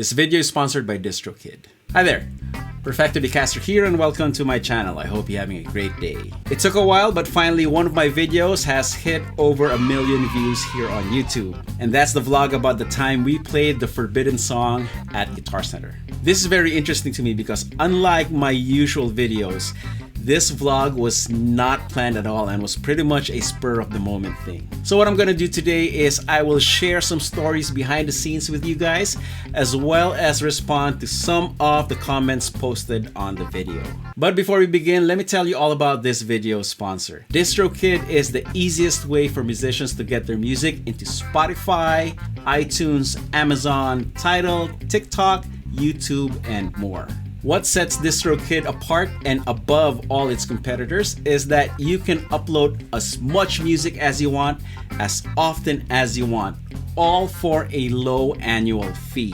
This video is sponsored by DistroKid. Hi there! Perfecto here and welcome to my channel. I hope you're having a great day. It took a while, but finally one of my videos has hit over 1 million views here on YouTube. And that's the vlog about the time we played the Forbidden song at Guitar Center. This is very interesting to me because unlike my usual videos, this vlog was not planned at all and was pretty much a spur of the moment thing. So what I'm gonna do today is I will share some stories behind the scenes with you guys, as well as respond to some of the comments posted on the video. But before we begin, let me tell you all about this video's sponsor. DistroKid is the easiest way for musicians to get their music into Spotify, iTunes, Amazon, Tidal, TikTok, YouTube, and more. What sets DistroKid apart and above all its competitors is that you can upload as much music as you want, as often as you want, all for a low annual fee,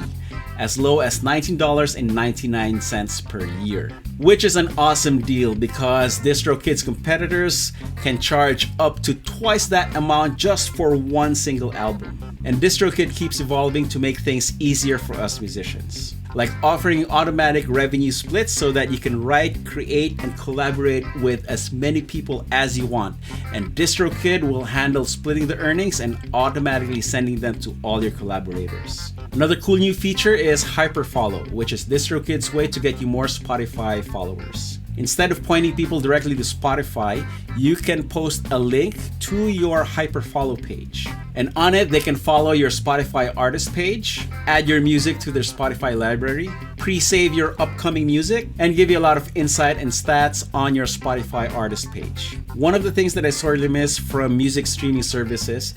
as low as $19.99 per year. Which is an awesome deal because DistroKid's competitors can charge up to twice that amount just for one single album. And DistroKid keeps evolving to make things easier for us musicians, like offering automatic revenue splits so that you can write, create, and collaborate with as many people as you want. And DistroKid will handle splitting the earnings and automatically sending them to all your collaborators. Another cool new feature is Hyperfollow, which is DistroKid's way to get you more Spotify followers. Instead of pointing people directly to Spotify, you can post a link to your Hyperfollow page. And on it, they can follow your Spotify artist page, add your music to their Spotify library, pre-save your upcoming music, and give you a lot of insight and stats on your Spotify artist page. One of the things that I sorely miss from music streaming services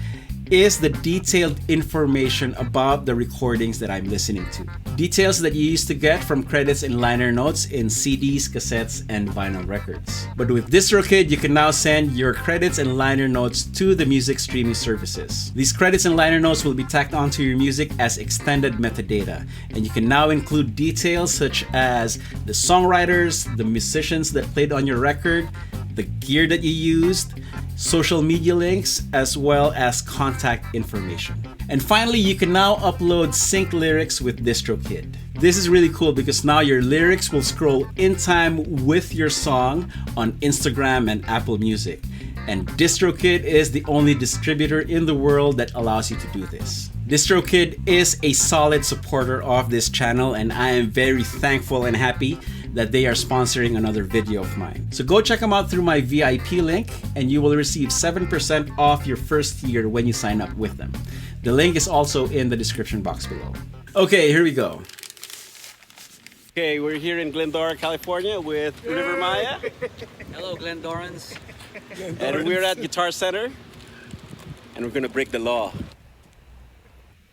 is the detailed information about the recordings that I'm listening to. Details that you used to get from credits and liner notes in CDs, cassettes, and vinyl records. But with DistroKid, you can now send your credits and liner notes to the music streaming services. These credits and liner notes will be tacked onto your music as extended metadata, and you can now include details such as the songwriters, the musicians that played on your record, the gear that you used, social media links, as well as contact information. And finally, you can now upload sync lyrics with DistroKid. This is really cool because now your lyrics will scroll in time with your song on Instagram and Apple Music. And DistroKid is the only distributor in the world that allows you to do this. DistroKid is a solid supporter of this channel, and I am very thankful and happy that they are sponsoring another video of mine. So go check them out through my VIP link and you will receive 7% off your first year when you sign up with them. The link is also in the description box below. Okay, here we go. Okay, we're here in Glendora, California with River Maya. Hello, Glendorans. And we're at Guitar Center and we're gonna break the law.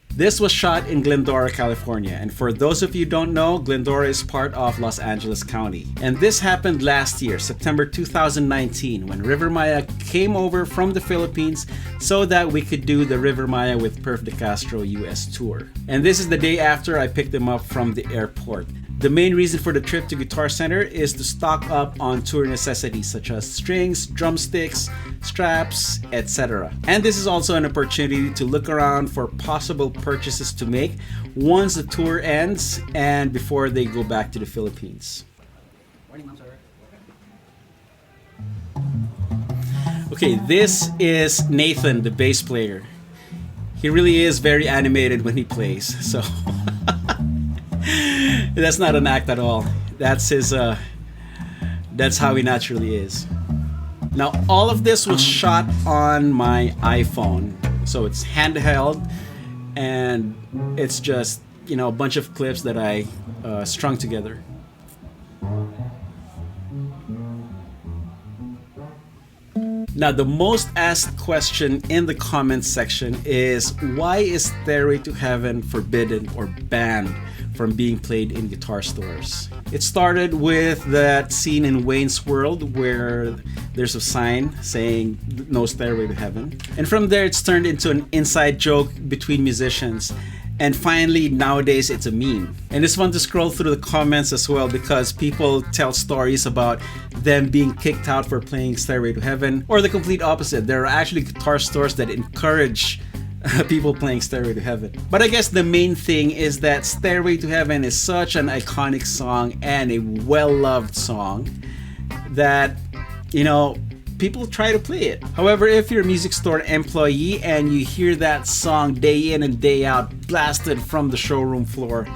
This was shot in Glendora, California, and for those of you who don't know, Glendora is part of Los Angeles County. And this happened last year, September 2019, when River Maya came over from the Philippines so that we could do the River Maya with Perf de Castro US tour. And this is the day after I picked them up from the airport. The main reason for the trip to Guitar Center is to stock up on tour necessities such as strings, drumsticks, straps, etc. And this is also an opportunity to look around for possible purchases to make once the tour ends and before they go back to the Philippines. Okay, this is Nathan, the bass player. He really is very animated when he plays, so that's not an act at all. That's his that's how he naturally is. Now all of this was shot on my iPhone, so it's handheld and it's just, you know, a bunch of clips that I strung together. Now, the most asked question in the comments section is, why is Stairway to Heaven forbidden or banned from being played in guitar stores? It started with that scene in Wayne's World where there's a sign saying no Stairway to Heaven. And from there, it's turned into an inside joke between musicians. And finally, nowadays, it's a meme. And it's fun to scroll through the comments as well because people tell stories about them being kicked out for playing Stairway to Heaven, or the complete opposite. There are actually guitar stores that encourage people playing Stairway to Heaven. But I guess the main thing is that Stairway to Heaven is such an iconic song and a well-loved song that, you know, people try to play it. However, if you're a music store employee and you hear that song day in and day out blasted from the showroom floor,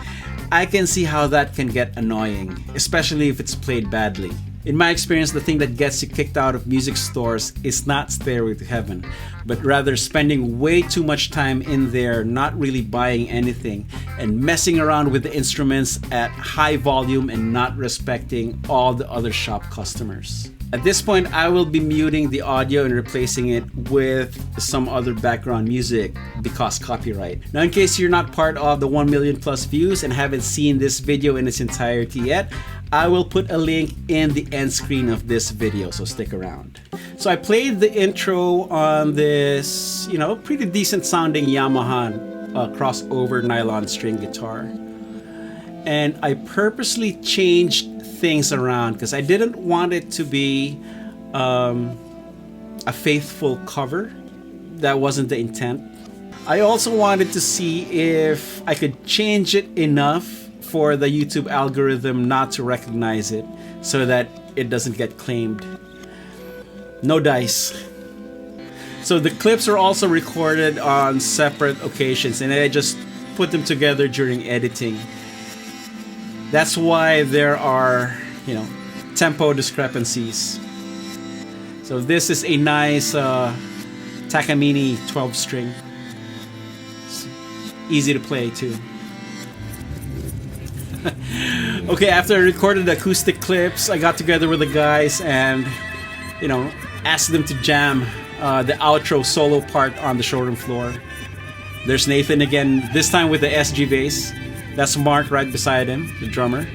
I can see how that can get annoying, especially if it's played badly. In my experience, the thing that gets you kicked out of music stores is not Stairway to Heaven, but rather spending way too much time in there, not really buying anything, and messing around with the instruments at high volume and not respecting all the other shop customers. At this point, I will be muting the audio and replacing it with some other background music because copyright. Now, in case you're not part of the 1 million plus views and haven't seen this video in its entirety yet, I will put a link in the end screen of this video, so stick around. So I played the intro on this, you know, pretty decent sounding Yamaha crossover nylon string guitar. And I purposely changed things around because I didn't want it to be a faithful cover. That wasn't the intent. I also wanted to see if I could change it enough for the YouTube algorithm not to recognize it so that it doesn't get claimed. No dice. So the clips are also recorded on separate occasions and I just put them together during editing. That's why there are, you know, tempo discrepancies. So this is a nice Takamine 12 string. It's easy to play too. Okay, after I recorded the acoustic clips, I got together with the guys and, you know, asked them to jam the outro solo part on the showroom floor. There's Nathan again, this time with the SG bass. That's Mark right beside him, the drummer.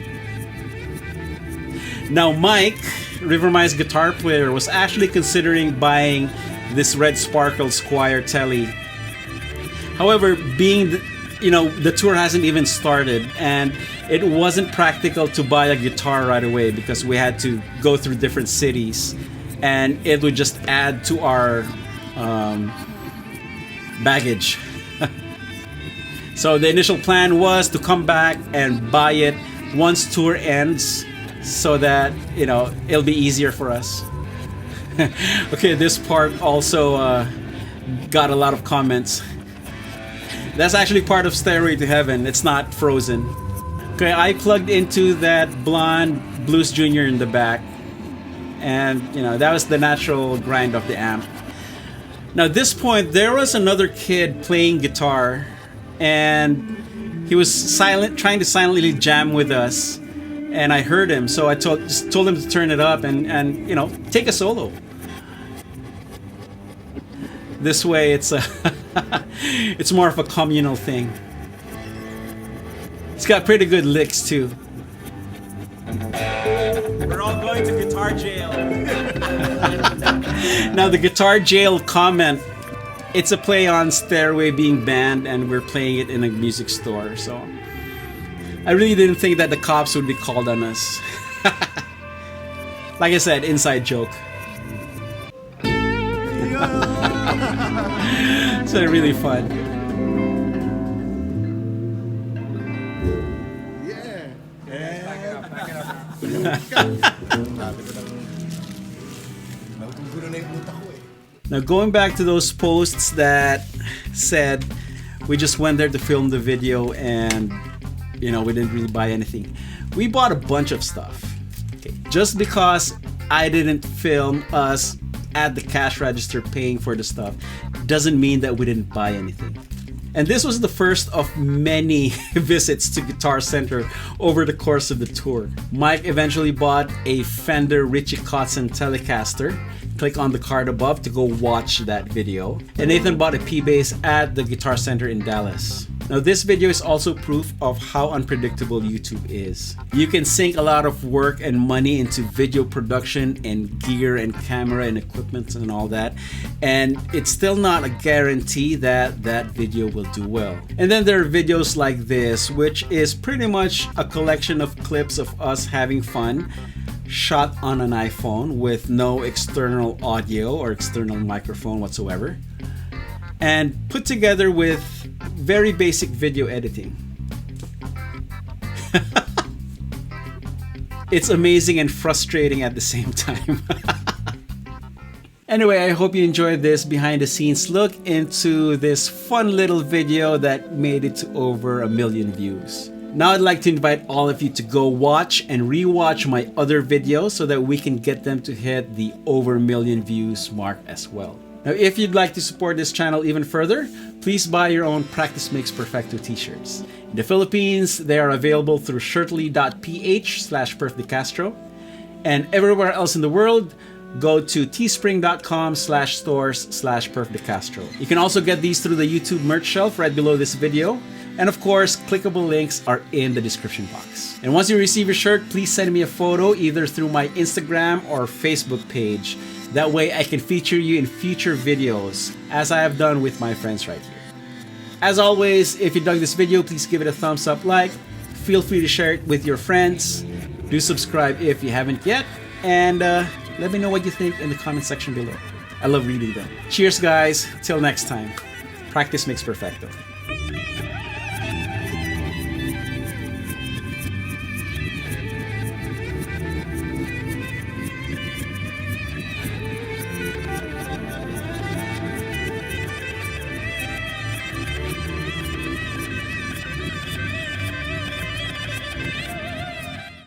Now Mike, Rivermine's guitar player, was actually considering buying this Red Sparkle Squire Telly. However, being the tour hasn't even started and it wasn't practical to buy a guitar right away because we had to go through different cities and it would just add to our baggage. So the initial plan was to come back and buy it once tour ends so that, you know, it'll be easier for us. Okay, this part also got a lot of comments. That's actually part of Stairway to Heaven. It's not Frozen. Okay, I plugged into that blonde Blues Junior in the back. And, you know, that was the natural grind of the amp. Now at this point, there was another kid playing guitar. And he was trying to silently jam with us. And I heard him, so I just told him to turn it up and you know, take a solo. This way it's it's more of a communal thing. It's got pretty good licks too. We're all going to guitar jail. Now the guitar jail comment, it's a play on Stairway being banned and we're playing it in a music store, so I really didn't think that the cops would be called on us. Like I said, inside joke. So really fun. Now going back to those posts that said we just went there to film the video and, you know, we didn't really buy anything. We bought a bunch of stuff. Okay. Just because I didn't film us at the cash register paying for the stuff doesn't mean that we didn't buy anything. And this was the first of many visits to Guitar Center over the course of the tour. Mike eventually bought a Fender Richie Kotzen Telecaster. Click on the card above to go watch that video. And Nathan bought a P-Bass at the Guitar Center in Dallas. Now this video is also proof of how unpredictable YouTube is. You can sink a lot of work and money into video production and gear and camera and equipment and all that, and it's still not a guarantee that that video will do well. And then there are videos like this, which is pretty much a collection of clips of us having fun, shot on an iPhone with no external audio or external microphone whatsoever. and put together with very basic video editing. It's amazing and frustrating at the same time. Anyway, I hope you enjoyed this behind the scenes look into this fun little video that made it to over 1 million views. Now I'd like to invite all of you to go watch and rewatch my other videos so that we can get them to hit the over 1 million views mark as well. Now, if you'd like to support this channel even further, please buy your own Practice Makes Perfecto t-shirts. In the Philippines, they are available through shirtly.ph/perfdecastro. And everywhere else in the world, go to teespring.com/stores/perfdecastro. You can also get these through the YouTube merch shelf right below this video. And of course, clickable links are in the description box. And once you receive your shirt, please send me a photo either through my Instagram or Facebook page. That way I can feature you in future videos, as I have done with my friends right here. As always, if you dug this video, please give it a thumbs up like. Feel free to share it with your friends. Do subscribe if you haven't yet. And let me know what you think in the comment section below. I love reading them. Cheers, guys. Till next time. Practice makes perfecto.